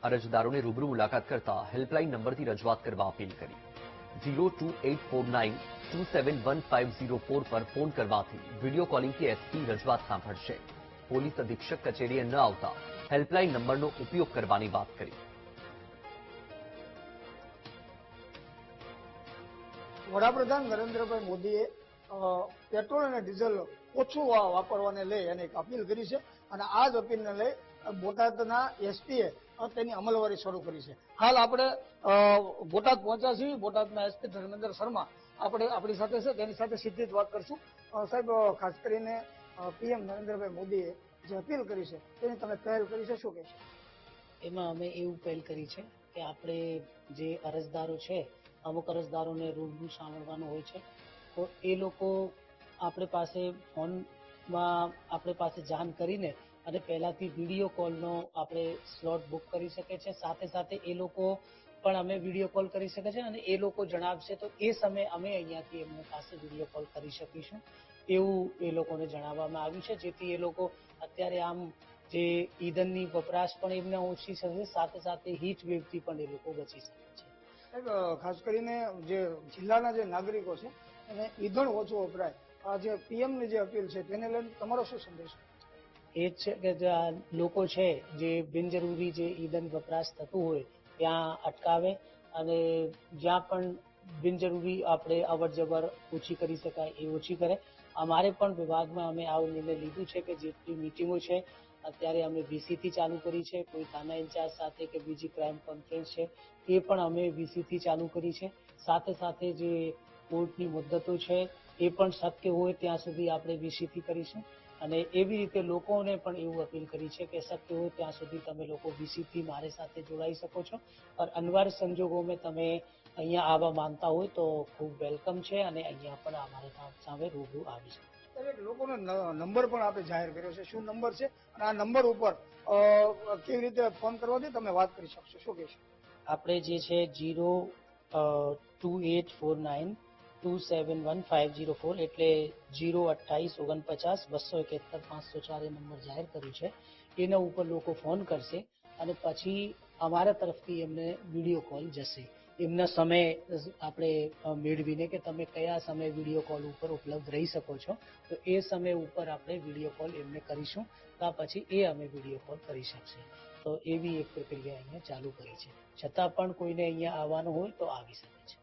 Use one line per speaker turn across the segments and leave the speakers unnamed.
અરજદારોને રૂબરૂ મુલાકાત કરતા હેલ્પલાઇન નંબરથી રજૂઆત કરવા અપીલ કરી. 02849271504 પર ફોન કરવાથી વિડીયો કોલિંગથી એસપી રજૂઆત સાંભળશે. પોલીસ અધિક્ષક કચેરીએ ન આવતા હેલ્પલાઇન નંબરનો ઉપયોગ કરવાની વાત કરી.
વડાપ્રધાન નરેન્દ્રભાઈ મોદીએ પેટ્રોલ અને ડીઝલ ઓછું વાપરવાને લઈ અને એક અપીલ કરી છે અને આ જ અપીલને લઈ બોટાદના એસપીએ તેની અમલવારી શરૂ કરી છે. હાલ આપણે બોટાદ પહોંચ્યા છીએ. બોટાદના એસપી ધર્મેન્દ્ર શર્મા આપણી સાથે છે, તેની સાથે સીધી જ વાત કરશું. સાહેબ, ખાસ કરીને પીએમ નરેન્દ્રભાઈ મોદીએ જે અપીલ કરી છે તેની તમે પહેલ કરી છે, શું કહેશો?
એમાં અમે એવું પહેલ કરી છે કે આપણે જે અરજદારો છે, અમુક અરજદારોને રૂબરૂ સાંભળવાનું હોય છે, તો એ લોકો આપણે પાસે ફોનમાં આપણે પાસે જાણ કરીને અને પહેલાથી વિડીયો કોલનો આપણે સ્લોટ બુક કરી શકે છે. સાથે સાથે એ લોકો પણ અમે વિડીયો કોલ કરી શકે છે અને એ લોકો જણાવશે તો એ સમયે અમે અહીંયાથી એમની પાસે વિડીયો કોલ કરી શકીશું એવું એ લોકોને જણાવવામાં આવ્યું છે, જેથી એ લોકો અત્યારે આમ જે ઈંધણની વપરાશ પણ એમને ઓછી થશે, સાથે સાથે હીટ વેવથી પણ એ લોકો બચી શકે છે.
ખાસ કરીને જે જિલ્લાના જે નાગરિકો છે એને ઈંધણ ઓછું વપરાય, આ જે પીએમની જે અપીલ છે તેને લઈને તમારો શું સંદેશ?
એ જ છે કે લોકો છે જે બિનજરૂરી જે ઈંધણ વપરાશ થતું હોય ત્યાં અટકાવે અને જ્યાં પણ બિનજરૂરી આપણે અવર જવર ઓછી કરી શકાય એ ઓછી કરે. અમારે પણ વિભાગમાં અમે આવો નિર્ણય લીધું છે કે જેટલી મિટિંગો છે અત્યારે અમે વીસીથી ચાલુ કરી છે, કોઈ થાના ઇન્ચાર્જ સાથે કે બીજી ક્રાઇમ કોન્ફરન્સ છે એ પણ અમે વીસીથી ચાલુ કરી છે. સાથે સાથે જે કોર્ટની મુદ્દતો છે એ પણ શક્ય હોય ત્યાં સુધી આપણે વીસીથી કરીશું અને એવી રીતે લોકોને પણ એવું અપીલ કરી છે કે શક્ય હોય ત્યાં સુધી તમે લોકો વીસીથી મારી સાથે જોડાઈ શકો છો. और અનિવાર્ય સંજોગોમાં તમે અહીંયા આવવા માંગતા હોય તો ખૂબ વેલકમ છે અને અહીંયા પણ અમારે સામે રૂબરૂ આવી શકો.
લોકોનો નંબર પણ આપણે જાહેર કર્યો છે, શું નંબર છે અને આ નંબર ઉપર કેવી રીતે ફોન કરવાથી તમે વાત કરી શકશો, શું કહેશો?
આપણે જે છે 02849271504 એટલે 02849 271 504 નંબર જાહેર કર્યું છે. એના ઉપર લોકો ફોન કરશે અને પછી અમારા તરફથી એમને વિડીયો કોલ જશે. એમના સમય આપણે મેળવીને કે તમે કયા સમય વિડીયો કોલ ઉપર ઉપલબ્ધ રહી શકો છો તો એ સમય ઉપર આપણે વિડીયો કોલ એમને કરીશું, તો પછી એ અમે વિડીયો કોલ કરી શકશે. તો એવી એક પ્રક્રિયા અહીંયા ચાલુ કરી છે. છતાં પણ કોઈને અહીંયા આવવાનું હોય તો આવી શકે છે.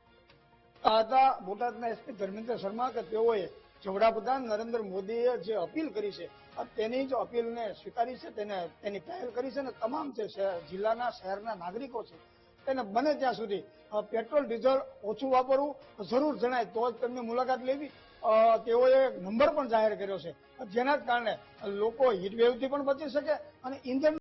આ હતા બોટાદના એસપી ધર્મેન્દ્ર શર્મા કે તેઓએ વડાપ્રધાન નરેન્દ્ર મોદીએ જે અપીલ કરી છે તેની જ અપીલને સ્વીકારી છે, તેની પહેલ કરી છે અને તમામ જે જિલ્લાના શહેરના નાગરિકો છે તેને બને ત્યાં સુધી પેટ્રોલ ડીઝલ ઓછું વાપરવું, જરૂર જણાય તો જ તેમની મુલાકાત લેવી. તેઓએ નંબર પણ જાહેર કર્યો છે જેના જ કારણે લોકો હીટવેવથી પણ બચી શકે અને ઇંધણ